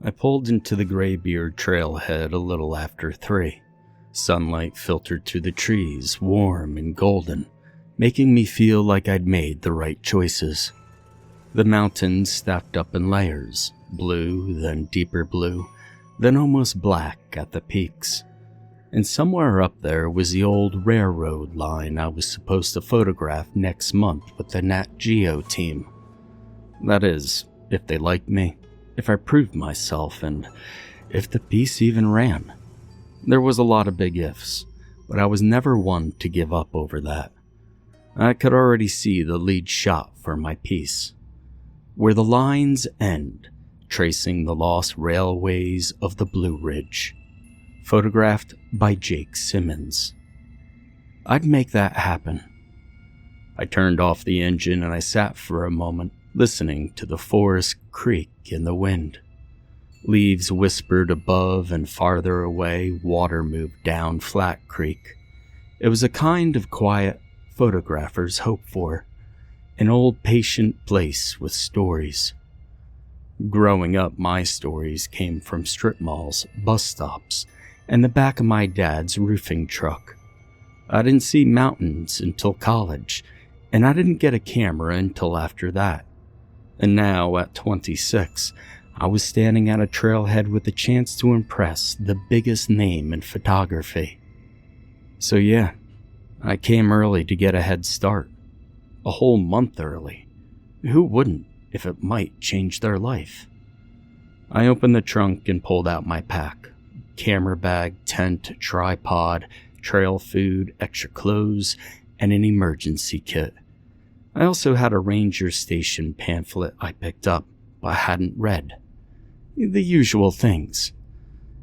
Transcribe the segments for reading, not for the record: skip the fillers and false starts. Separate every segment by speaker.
Speaker 1: I pulled into the Graybeard trailhead a little after 3. Sunlight filtered through the trees, warm and golden, making me feel like I'd made the right choices. The mountains stacked up in layers, blue, then deeper blue, then almost black at the peaks. And somewhere up there was the old railroad line I was supposed to photograph next month with the Nat Geo team. That is, if they liked me, if I proved myself, and if the piece even ran. There was a lot of big ifs, but I was never one to give up over that. I could already see the lead shot for my piece, where the lines end, tracing the lost railways of the Blue Ridge, photographed by Jake Simmons. I'd make that happen. I turned off the engine and I sat for a moment, listening to the forest creak in the wind. Leaves whispered above, and farther away, water moved down Flat Creek. It was a kind of quiet photographers hope for, an old patient place with stories. Growing up, my stories came from strip malls, bus stops, and the back of my dad's roofing truck. I didn't see mountains until college, and I didn't get a camera until after that. And now, at 26, I was standing at a trailhead with a chance to impress the biggest name in photography. So yeah, I came early to get a head start. A whole month early. Who wouldn't, if it might change their life? I opened the trunk and pulled out my pack. Camera bag, tent, tripod, trail food, extra clothes, and an emergency kit. I also had a ranger station pamphlet I picked up, but hadn't read. The usual things.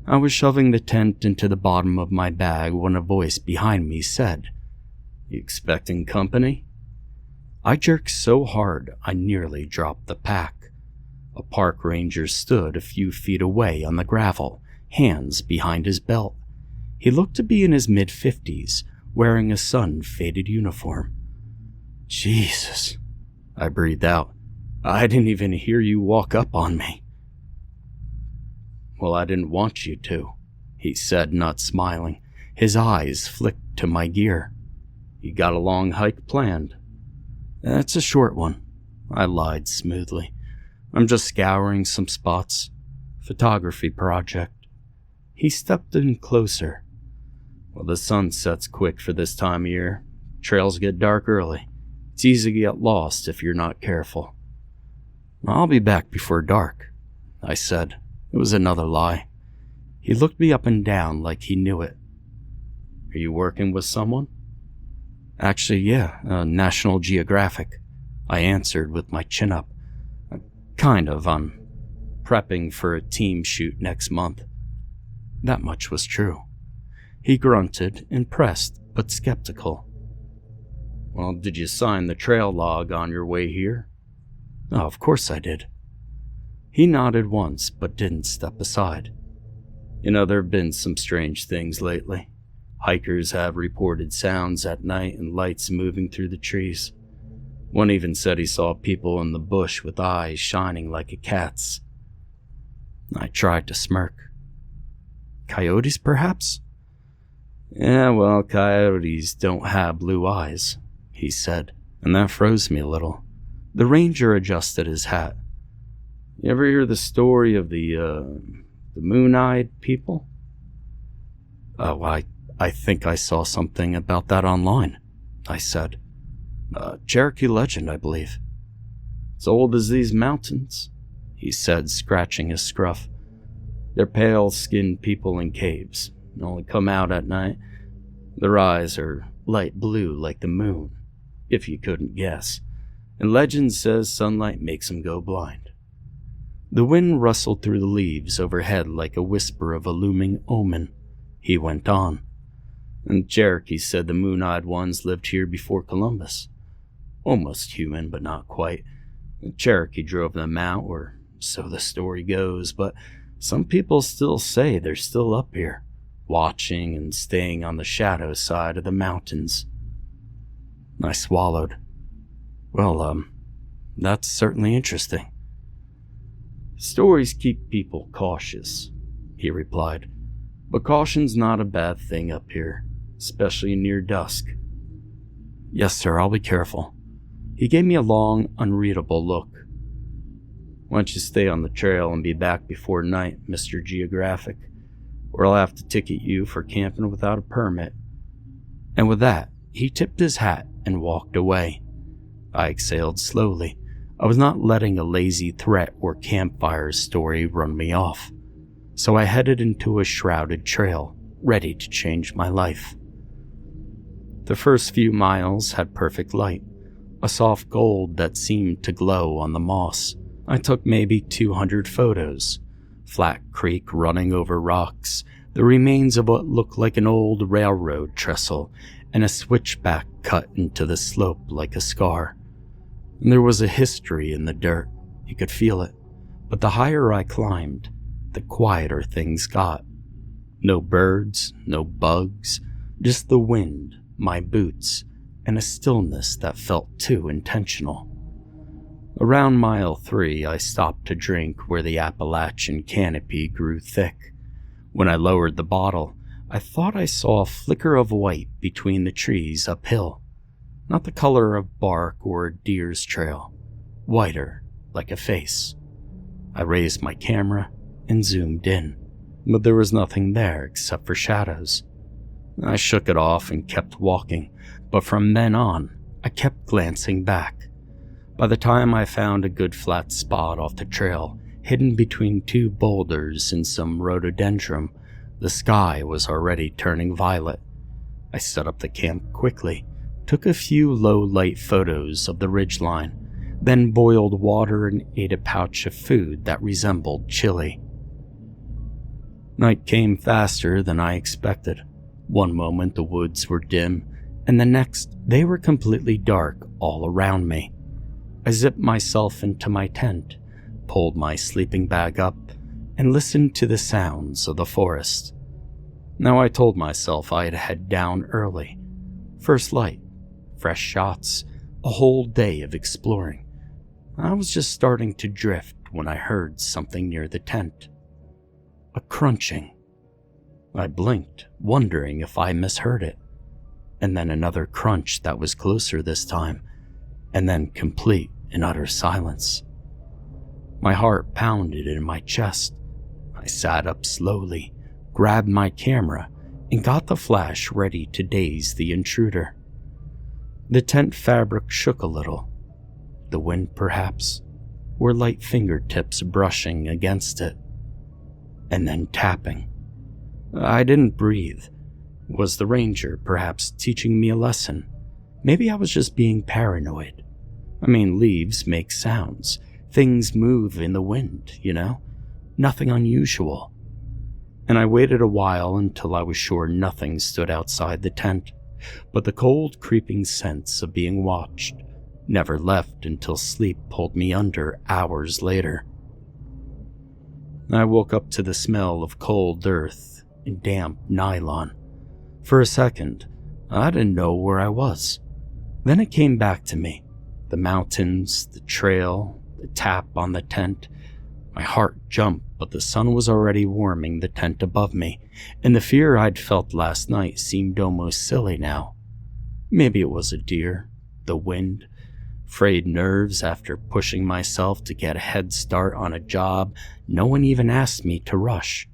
Speaker 1: I was shoving the tent into the bottom of my bag when a voice behind me said, "You expecting company?" I jerked so hard I nearly dropped the pack. A park ranger stood a few feet away on the gravel, hands behind his belt. He looked to be in his mid-50s, wearing a sun-faded uniform. "Jesus," I breathed out. "I didn't even hear you walk up on me." "Well, I didn't want you to," he said, not smiling. His eyes flicked to my gear. "You got a long hike planned?" "That's a short one," I lied smoothly. "I'm just scouring some spots. Photography project." He stepped in closer. "Well, the sun sets quick for this time of year. Trails get dark early. It's easy to get lost if you're not careful." "I'll be back before dark," I said. It was another lie. He looked me up and down like he knew it. "Are you working with someone?" "Actually, yeah, National Geographic," I answered with my chin up. "Kind of, I'm prepping for a team shoot next month." That much was true. He grunted, impressed but skeptical. "Well, did you sign the trail log on your way here?" "Oh, of course I did." He nodded once, but didn't step aside. "You know, there have been some strange things lately. Hikers have reported sounds at night and lights moving through the trees. One even said he saw people in the bush with eyes shining like a cat's." I tried to smirk. "Coyotes, perhaps?" "Yeah, well, coyotes don't have blue eyes," he said, and that froze me a little. The ranger adjusted his hat. "You ever hear the story of the moon-eyed people?" "Oh, I think I saw something about that online," I said. "Cherokee legend, I believe." "It's old as these mountains," he said, scratching his scruff. "They're pale-skinned people in caves, only come out at night. Their eyes are light blue like the moon, if you couldn't guess. And legend says sunlight makes them go blind." The wind rustled through the leaves overhead like a whisper of a looming omen. He went on. "And Cherokee said the moon-eyed ones lived here before Columbus. Almost human, but not quite. The Cherokee drove them out, or so the story goes, but some people still say they're still up here, watching and staying on the shadow side of the mountains." I swallowed. "Well, that's certainly interesting." "Stories keep people cautious," he replied. "But caution's not a bad thing up here, especially near dusk." "Yes, sir, I'll be careful." He gave me a long, unreadable look. "Why don't you stay on the trail and be back before night, Mr. Geographic, or I'll have to ticket you for camping without a permit." And with that, he tipped his hat and walked away. I exhaled slowly. I was not letting a lazy threat or campfire story run me off. So I headed into a shrouded trail, ready to change my life. The first few miles had perfect light, a soft gold that seemed to glow on the moss. I took maybe 200 photos. Flat creek running over rocks, the remains of what looked like an old railroad trestle, and a switchback cut into the slope like a scar. And there was a history in the dirt. You could feel it. But the higher I climbed, the quieter things got. No birds, no bugs, just the wind, my boots, and a stillness that felt too intentional. Around mile 3, I stopped to drink where the Appalachian canopy grew thick. When I lowered the bottle, I thought I saw a flicker of white between the trees uphill. Not the color of bark or a deer's trail, whiter, like a face. I raised my camera and zoomed in, but there was nothing there except for shadows. I shook it off and kept walking, but from then on, I kept glancing back. By the time I found a good flat spot off the trail, hidden between 2 boulders and some rhododendron, the sky was already turning violet. I set up the camp quickly, took a few low-light photos of the ridgeline, then boiled water and ate a pouch of food that resembled chili. Night came faster than I expected. One moment the woods were dim, and the next they were completely dark all around me. I zipped myself into my tent, pulled my sleeping bag up, and listened to the sounds of the forest. Now I told myself I'd head down early. First light, fresh shots, a whole day of exploring. I was just starting to drift when I heard something near the tent. A crunching. I blinked, wondering if I misheard it. And then another crunch that was closer this time, and then complete and utter silence. My heart pounded in my chest. I sat up slowly, grabbed my camera, and got the flash ready to daze the intruder. The tent fabric shook a little. The wind, perhaps, or light fingertips brushing against it. And then tapping. I didn't breathe. Was the ranger perhaps teaching me a lesson? Maybe I was just being paranoid. I mean, leaves make sounds. Things move in the wind, you know? Nothing unusual. And I waited a while until I was sure nothing stood outside the tent. But the cold, creeping sense of being watched never left until sleep pulled me under hours later. I woke up to the smell of cold earth and damp nylon. For a second, I didn't know where I was. Then it came back to me. The mountains, the trail, the tap on the tent. My heart jumped, but the sun was already warming the tent above me, and the fear I'd felt last night seemed almost silly now. Maybe it was a deer, the wind, frayed nerves after pushing myself to get a head start on a job no one even asked me to rush.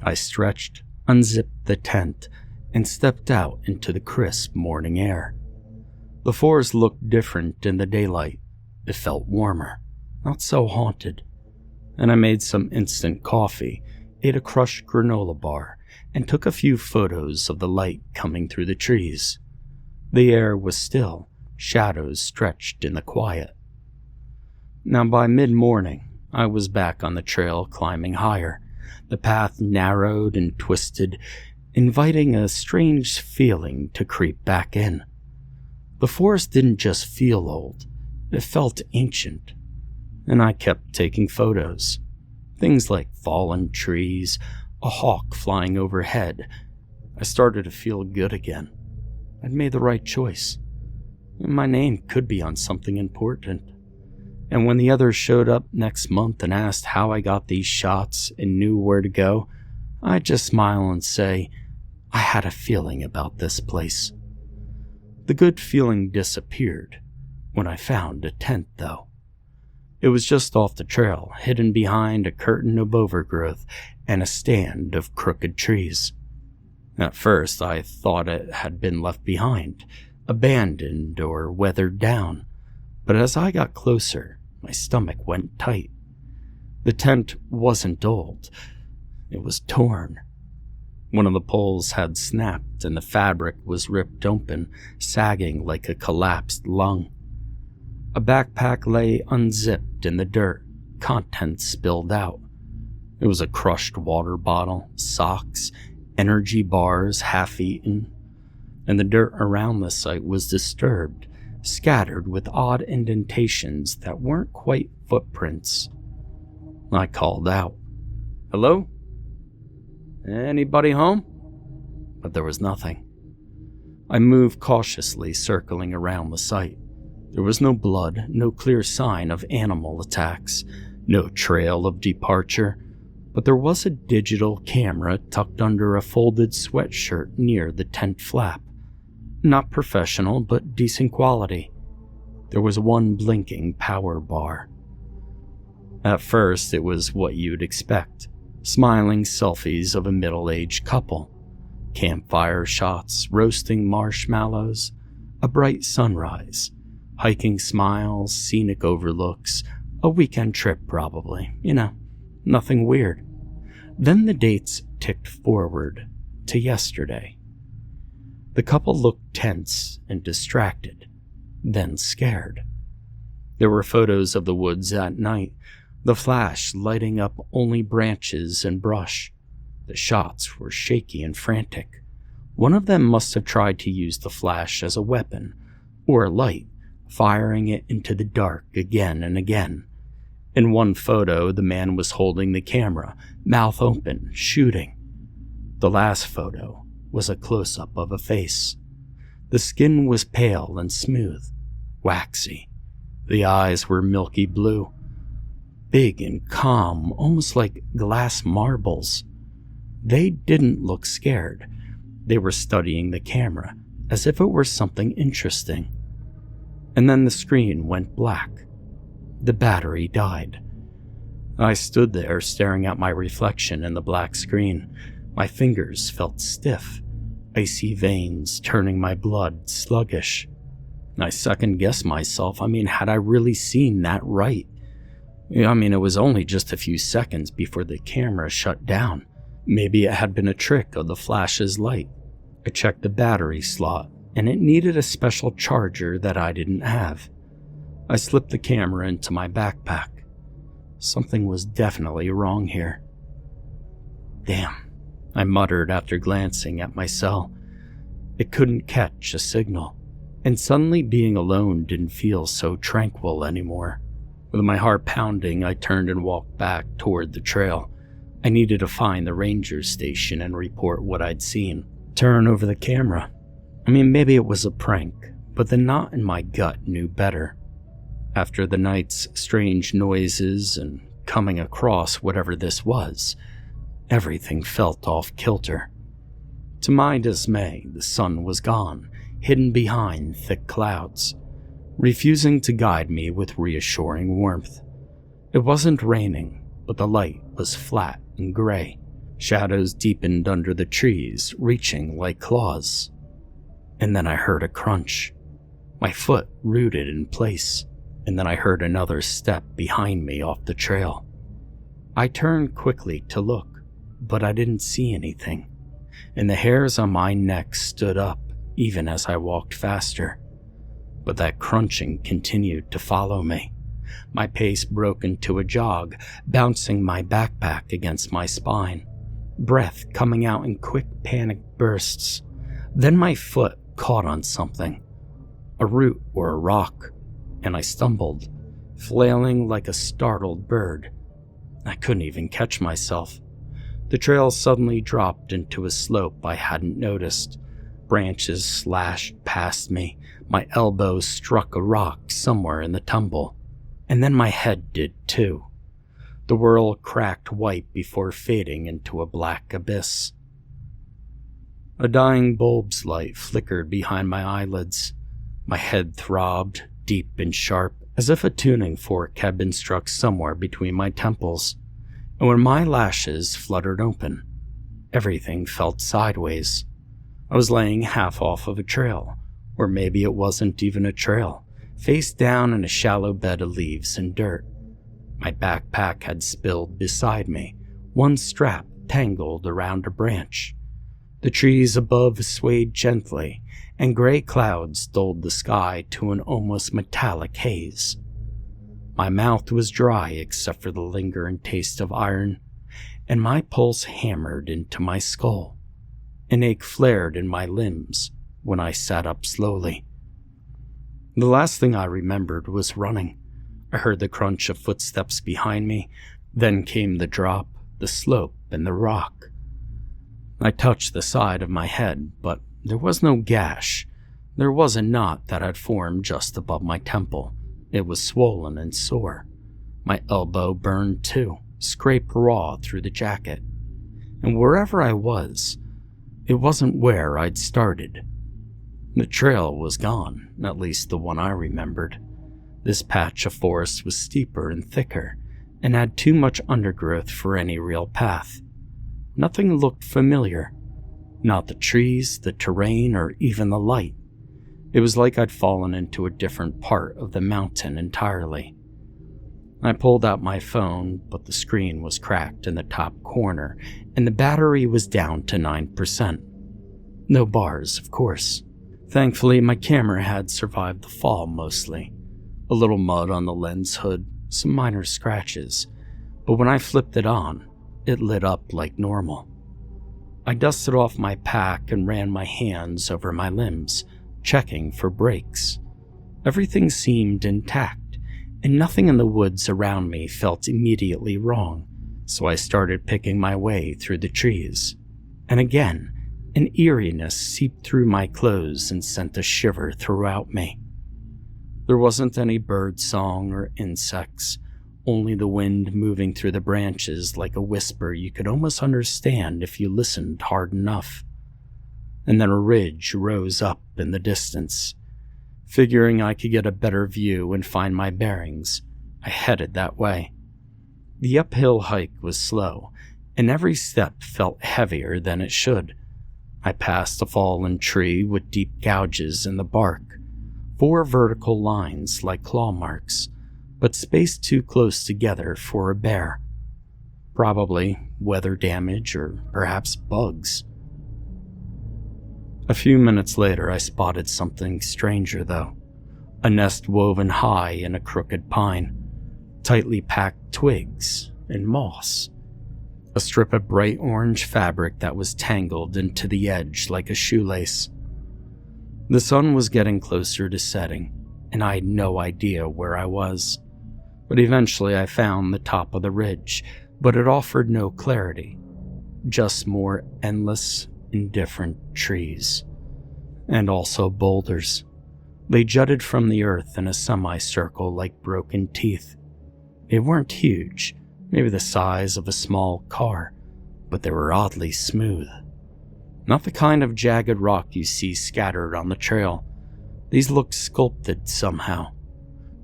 Speaker 1: I stretched, unzipped the tent, and stepped out into the crisp morning air. The forest looked different in the daylight. It felt warmer, not so haunted. And I made some instant coffee, ate a crushed granola bar, and took a few photos of the light coming through the trees. The air was still, shadows stretched in the quiet. Now by mid-morning, I was back on the trail climbing higher. The path narrowed and twisted, inviting a strange feeling to creep back in. The forest didn't just feel old, it felt ancient. And I kept taking photos. Things like fallen trees, a hawk flying overhead. I started to feel good again. I'd made the right choice. My name could be on something important. And when the others showed up next month and asked how I got these shots and knew where to go, I'd just smile and say, I had a feeling about this place. The good feeling disappeared when I found a tent, though. It was just off the trail, hidden behind a curtain of overgrowth and a stand of crooked trees. At first, I thought it had been left behind, abandoned or weathered down, but as I got closer, my stomach went tight. The tent wasn't old. It was torn. One of the poles had snapped and the fabric was ripped open, sagging like a collapsed lung. A backpack lay unzipped in the dirt, contents spilled out. It was a crushed water bottle, socks, energy bars half-eaten, and the dirt around the site was disturbed, scattered with odd indentations that weren't quite footprints. I called out, "Hello? Anybody home?" But there was nothing. I moved cautiously, circling around the site. There was no blood, no clear sign of animal attacks, no trail of departure, but there was a digital camera tucked under a folded sweatshirt near the tent flap. Not professional, but decent quality. There was one blinking power bar. At first, it was what you'd expect. Smiling selfies of a middle-aged couple. Campfire shots, roasting marshmallows, a bright sunrise, hiking smiles, scenic overlooks, a weekend trip probably, nothing weird. Then the dates ticked forward to yesterday. The couple looked tense and distracted, then scared. There were photos of the woods at night, the flash lighting up only branches and brush. The shots were shaky and frantic. One of them must have tried to use the flash as a weapon, or a light, firing it into the dark again and again. In one photo, the man was holding the camera, mouth open, shooting. The last photo was a close-up of a face. The skin was pale and smooth, waxy. The eyes were milky blue, big and calm, almost like glass marbles. They didn't look scared. They were studying the camera, as if it were something interesting. And then the screen went black. The battery died. I stood there staring at my reflection in the black screen. My fingers felt stiff, icy veins turning my blood sluggish. I second-guessed myself. Had I really seen that right? It was only just a few seconds before the camera shut down. Maybe it had been a trick of the flash's light. I checked the battery slot, and it needed a special charger that I didn't have. I slipped the camera into my backpack. Something was definitely wrong here. Damn, I muttered after glancing at my cell. It couldn't catch a signal, and suddenly being alone didn't feel so tranquil anymore. With my heart pounding, I turned and walked back toward the trail. I needed to find the ranger station and report what I'd seen. Turn over the camera. Maybe it was a prank, but the knot in my gut knew better. After the night's strange noises and coming across whatever this was, everything felt off kilter. To my dismay, the sun was gone, hidden behind thick clouds, refusing to guide me with reassuring warmth. It wasn't raining, but the light was flat and gray. Shadows deepened under the trees, reaching like claws. And then I heard a crunch. My foot rooted in place, and then I heard another step behind me off the trail. I turned quickly to look, but I didn't see anything, and the hairs on my neck stood up even as I walked faster. But that crunching continued to follow me. My pace broke into a jog, bouncing my backpack against my spine, breath coming out in quick panic bursts. Then my foot caught on something, a root or a rock, and I stumbled, flailing like a startled bird. I couldn't even catch myself. The trail suddenly dropped into a slope I hadn't noticed. Branches slashed past me. My elbow struck a rock somewhere in the tumble. And then my head did too. The world cracked white before fading into a black abyss. A dying bulb's light flickered behind my eyelids. My head throbbed, deep and sharp, as if a tuning fork had been struck somewhere between my temples. And when my lashes fluttered open, everything felt sideways. I was laying half off of a trail, or maybe it wasn't even a trail, face down in a shallow bed of leaves and dirt. My backpack had spilled beside me, one strap tangled around a branch. The trees above swayed gently, and gray clouds dulled the sky to an almost metallic haze. My mouth was dry except for the lingering taste of iron, and my pulse hammered into my skull. An ache flared in my limbs when I sat up slowly. The last thing I remembered was running. I heard the crunch of footsteps behind me, then came the drop, the slope, and the rock. I touched the side of my head, but there was no gash. There was a knot that had formed just above my temple. It was swollen and sore. My elbow burned too, scraped raw through the jacket. And wherever I was, it wasn't where I'd started. The trail was gone, at least the one I remembered. This patch of forest was steeper and thicker, and had too much undergrowth for any real path. Nothing looked familiar. Not the trees, the terrain, or even the light. It was like I'd fallen into a different part of the mountain entirely. I pulled out my phone, but the screen was cracked in the top corner, and the battery was down to 9%. No bars, of course. Thankfully, my camera had survived the fall mostly. A little mud on the lens hood, some minor scratches, but when I flipped it on, it lit up like normal. I dusted off my pack and ran my hands over my limbs, checking for breaks. Everything seemed intact, and nothing in the woods around me felt immediately wrong, so I started picking my way through the trees. And again, an eeriness seeped through my clothes and sent a shiver throughout me. There wasn't any bird song or insects, only the wind moving through the branches like a whisper you could almost understand if you listened hard enough. And then a ridge rose up in the distance. Figuring I could get a better view and find my bearings, I headed that way. The uphill hike was slow, and every step felt heavier than it should. I passed a fallen tree with deep gouges in the bark, 4 vertical lines like claw marks, but spaced too close together for a bear. Probably weather damage or perhaps bugs. A few minutes later, I spotted something stranger though. A nest woven high in a crooked pine, tightly packed twigs and moss. A strip of bright orange fabric that was tangled into the edge like a shoelace. The sun was getting closer to setting, and I had no idea where I was. But eventually I found the top of the ridge, but it offered no clarity. Just more endless, indifferent trees. And also boulders. They jutted from the earth in a semicircle like broken teeth. They weren't huge, maybe the size of a small car, but they were oddly smooth. Not the kind of jagged rock you see scattered on the trail. These looked sculpted somehow.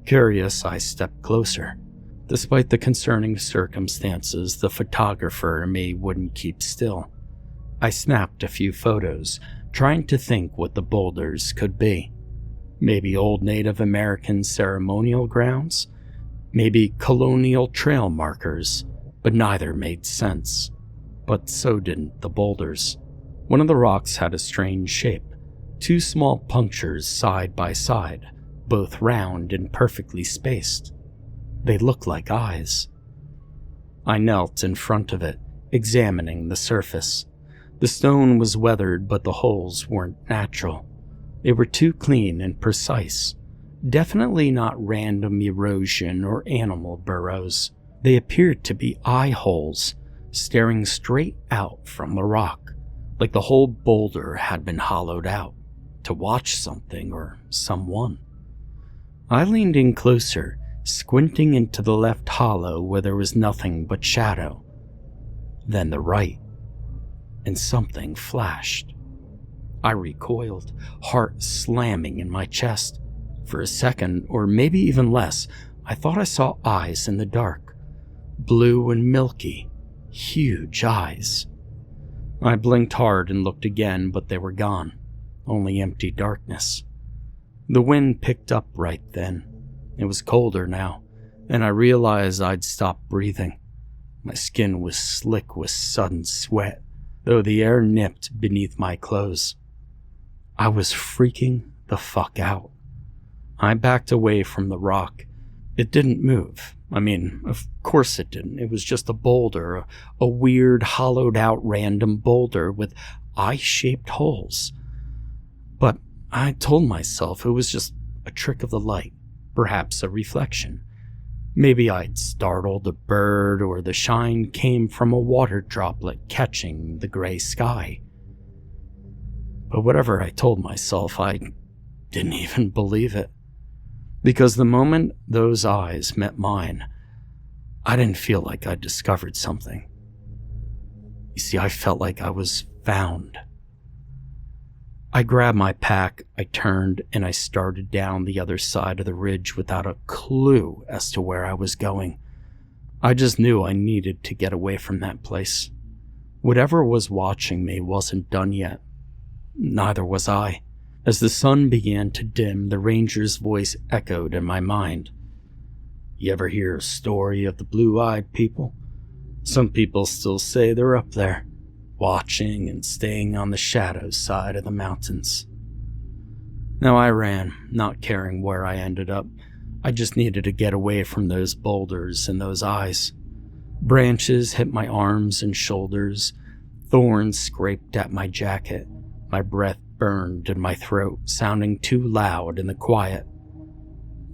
Speaker 1: Curious, I stepped closer. Despite the concerning circumstances, the photographer in me wouldn't keep still. I snapped a few photos, trying to think what the boulders could be. Maybe old Native American ceremonial grounds? Maybe colonial trail markers, but neither made sense. But so didn't the boulders. One of the rocks had a strange shape, 2 small punctures side by side, both round and perfectly spaced. They looked like eyes. I knelt in front of it, examining the surface. The stone was weathered, but the holes weren't natural. They were too clean and precise. Definitely not random erosion or animal burrows. They appeared to be eye holes, staring straight out from the rock, like the whole boulder had been hollowed out to watch something or someone. I leaned in closer, squinting into the left hollow where there was nothing but shadow. Then the right, and something flashed. I recoiled, heart slamming in my chest. For a second, or maybe even less, I thought I saw eyes in the dark. Blue and milky, huge eyes. I blinked hard and looked again, but they were gone. Only empty darkness. The wind picked up right then. It was colder now, and I realized I'd stopped breathing. My skin was slick with sudden sweat, though the air nipped beneath my clothes. I was freaking the fuck out. I backed away from the rock. It didn't move. I mean, of course it didn't. It was just a boulder, a weird, hollowed-out random boulder with eye-shaped holes. But I told myself it was just a trick of the light, perhaps a reflection. Maybe I'd startled a bird, or the shine came from a water droplet catching the gray sky. But whatever I told myself, I didn't even believe it. Because the moment those eyes met mine, I didn't feel like I'd discovered something. You see, I felt like I was found. I grabbed my pack, I turned, and I started down the other side of the ridge without a clue as to where I was going. I just knew I needed to get away from that place. Whatever was watching me wasn't done yet. Neither was I. As the sun began to dim, the ranger's voice echoed in my mind. You ever hear a story of the blue-eyed people? Some people still say they're up there, watching and staying on the shadow side of the mountains. Now I ran, not caring where I ended up. I just needed to get away from those boulders and those eyes. Branches hit my arms and shoulders. Thorns scraped at my jacket. My breath burned in my throat, sounding too loud in the quiet.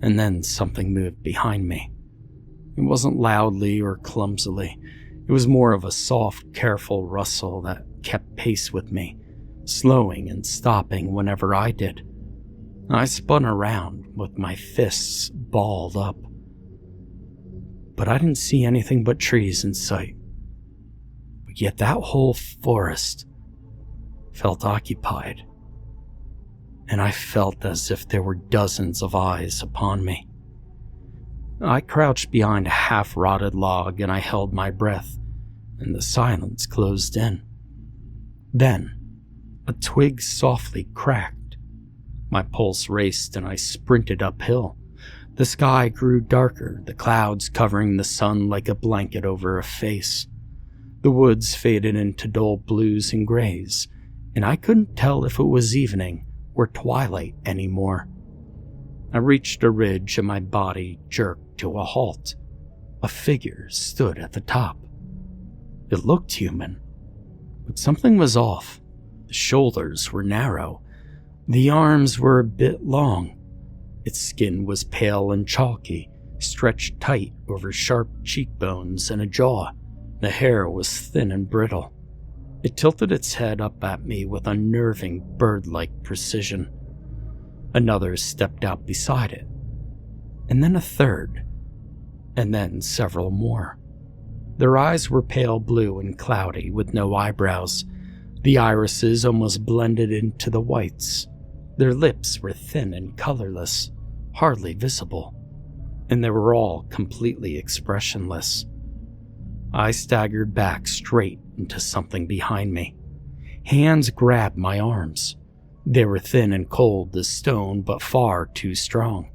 Speaker 1: And then something moved behind me. It wasn't loudly or clumsily. It was more of a soft, careful rustle that kept pace with me, slowing and stopping whenever I did. I spun around with my fists balled up. But I didn't see anything but trees in sight. But yet that whole forest felt occupied. And I felt as if there were dozens of eyes upon me. I crouched behind a half-rotted log and I held my breath, and the silence closed in. Then, a twig softly cracked. My pulse raced and I sprinted uphill. The sky grew darker, the clouds covering the sun like a blanket over a face. The woods faded into dull blues and grays, and I couldn't tell if it was evening or twilight anymore. I reached a ridge and my body jerked to a halt. A figure stood at the top. It looked human, but something was off. The shoulders were narrow. The arms were a bit long. Its skin was pale and chalky, stretched tight over sharp cheekbones and a jaw. The hair was thin and brittle. It tilted its head up at me with unnerving bird-like precision. Another stepped out beside it, and then a third, and then several more. Their eyes were pale blue and cloudy with no eyebrows. The irises almost blended into the whites. Their lips were thin and colorless, hardly visible, and they were all completely expressionless. I staggered back straight into something behind me. Hands grabbed my arms. They were thin and cold as stone, but far too strong.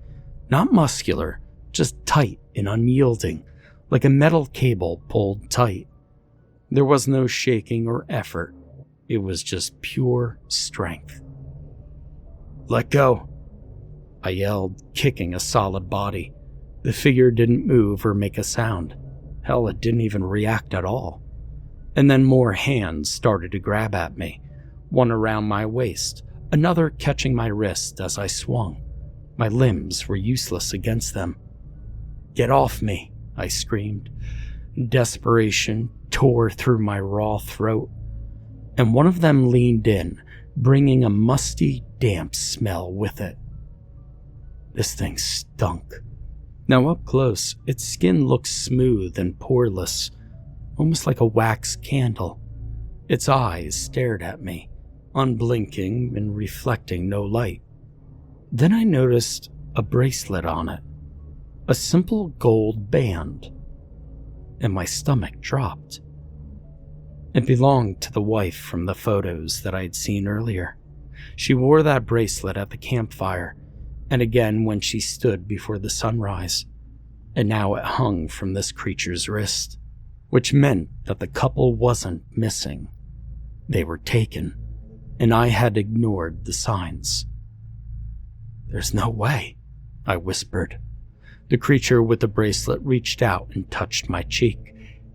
Speaker 1: Not muscular, just tight and unyielding, like a metal cable pulled tight. There was no shaking or effort. It was just pure strength. "Let go," I yelled, kicking a solid body. The figure didn't move or make a sound. Hell, it didn't even react at all. And then more hands started to grab at me, one around my waist, another catching my wrist as I swung. My limbs were useless against them. "Get off me," I screamed. Desperation tore through my raw throat, and one of them leaned in, bringing a musty, damp smell with it. This thing stunk. Now up close, its skin looked smooth and poreless, almost like a wax candle. Its eyes stared at me, unblinking and reflecting no light. Then I noticed a bracelet on it, a simple gold band, and my stomach dropped. It belonged to the wife from the photos that I had seen earlier. She wore that bracelet at the campfire, and again when she stood before the sunrise, and now it hung from this creature's wrist, which meant that the couple wasn't missing. They were taken, and I had ignored the signs. "There's no way," I whispered. The creature with the bracelet reached out and touched my cheek.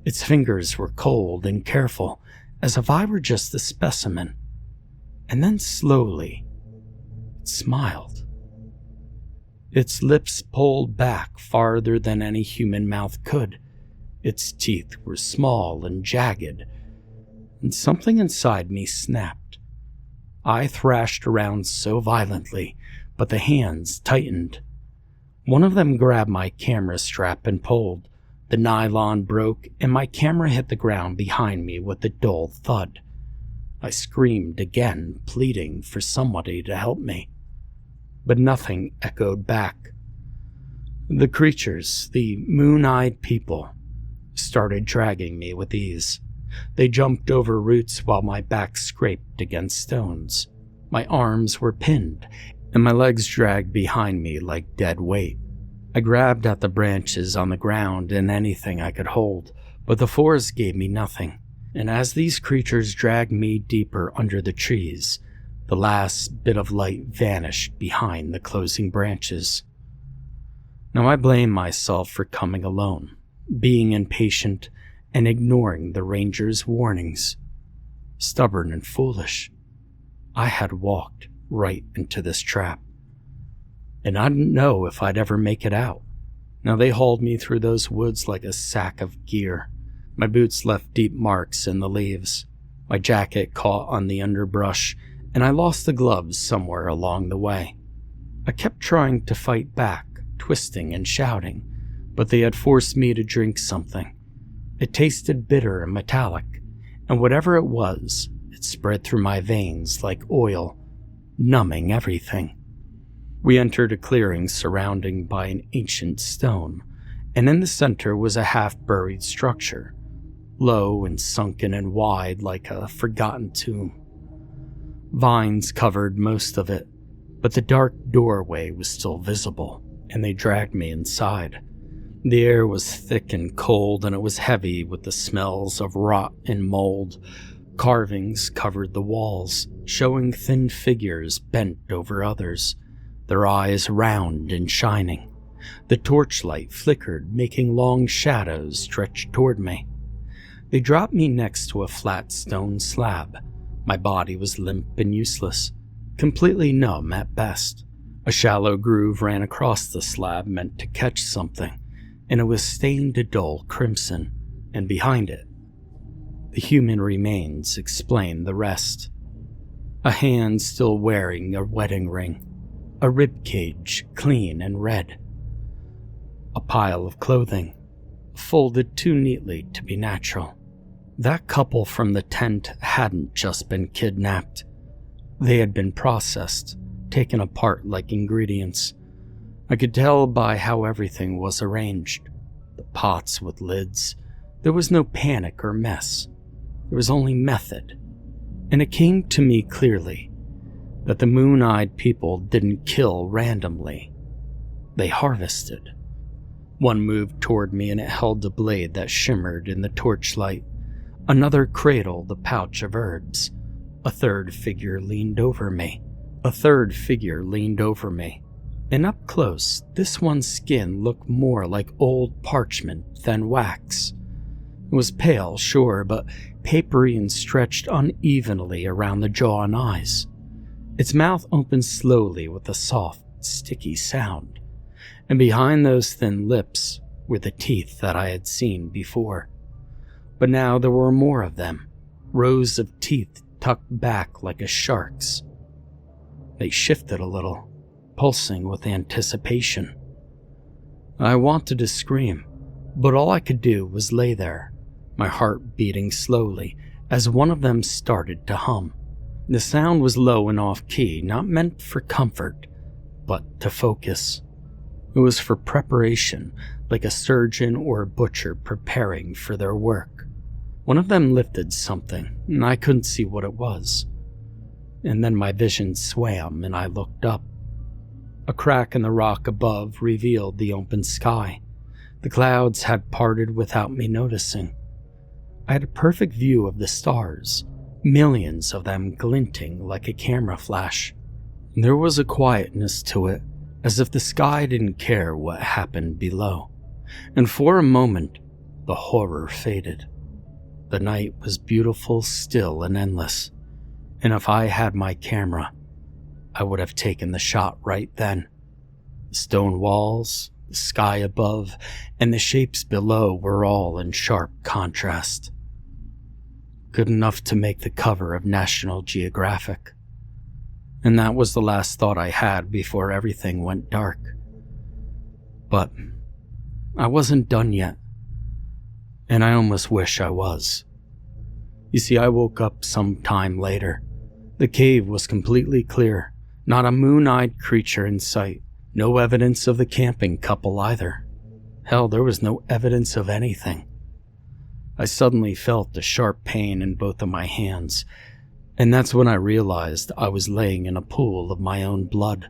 Speaker 1: Its fingers were cold and careful, as if I were just a specimen. And then slowly, it smiled. Its lips pulled back farther than any human mouth could. Its teeth were small and jagged, and something inside me snapped. I thrashed around so violently, but the hands tightened. One of them grabbed my camera strap and pulled. The nylon broke, and my camera hit the ground behind me with a dull thud. I screamed again, pleading for somebody to help me. But nothing echoed back. The creatures, the moon-eyed people, started dragging me with ease. They jumped over roots while my back scraped against stones. My arms were pinned, and my legs dragged behind me like dead weight. I grabbed at the branches on the ground and anything I could hold, but the force gave me nothing. And as these creatures dragged me deeper under the trees, the last bit of light vanished behind the closing branches. Now I blame myself for coming alone, being impatient, and ignoring the ranger's warnings. Stubborn and foolish, I had walked right into this trap. And I didn't know if I'd ever make it out. Now they hauled me through those woods like a sack of gear. My boots left deep marks in the leaves. My jacket caught on the underbrush, and I lost the gloves somewhere along the way. I kept trying to fight back, twisting and shouting, but they had forced me to drink something. It tasted bitter and metallic, and whatever it was, it spread through my veins like oil, numbing everything. We entered a clearing surrounded by an ancient stone, and in the center was a half-buried structure, low and sunken and wide like a forgotten tomb. Vines covered most of it, but the dark doorway was still visible, and they dragged me inside. The air was thick and cold, and it was heavy with the smells of rot and mold. Carvings covered the walls, showing thin figures bent over others, their eyes round and shining. The torchlight flickered, making long shadows stretch toward me. They dropped me next to a flat stone slab. My body was limp and useless, completely numb at best. A shallow groove ran across the slab meant to catch something, and it was stained a dull crimson, and behind it, the human remains explained the rest. A hand still wearing a wedding ring, a rib cage clean and red, a pile of clothing, folded too neatly to be natural. That couple from the tent hadn't just been kidnapped. They had been processed, taken apart like ingredients. I could tell by how everything was arranged. The pots with lids. There was no panic or mess. There was only method. And it came to me clearly that the moon-eyed people didn't kill randomly. They harvested. One moved toward me and it held a blade that shimmered in the torchlight. Another cradled a pouch of herbs. A third figure leaned over me. And up close, this one's skin looked more like old parchment than wax. It was pale, sure, but papery and stretched unevenly around the jaw and eyes. Its mouth opened slowly with a soft, sticky sound, and behind those thin lips were the teeth that I had seen before. But now there were more of them, rows of teeth tucked back like a shark's. They shifted a little, pulsing with anticipation. I wanted to scream, but all I could do was lay there, my heart beating slowly as one of them started to hum. The sound was low and off-key, not meant for comfort, but to focus. It was for preparation, like a surgeon or a butcher preparing for their work. One of them lifted something, and I couldn't see what it was. And then my vision swam and I looked up. A crack in the rock above revealed the open sky. The clouds had parted without me noticing. I had a perfect view of the stars, millions of them glinting like a camera flash. There was a quietness to it, as if the sky didn't care what happened below. And for a moment, the horror faded. The night was beautiful, still, and endless. And if I had my camera, I would have taken the shot right then. The stone walls, the sky above, and the shapes below were all in sharp contrast. Good enough to make the cover of National Geographic. And that was the last thought I had before everything went dark. But I wasn't done yet, and I almost wish I was. You see, I woke up some time later. The cave was completely clear, not a moon-eyed creature in sight, no evidence of the camping couple either. Hell, there was no evidence of anything. I suddenly felt a sharp pain in both of my hands, and that's when I realized I was laying in a pool of my own blood.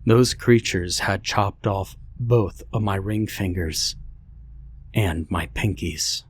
Speaker 1: Those creatures had chopped off both of my ring fingers and my pinkies.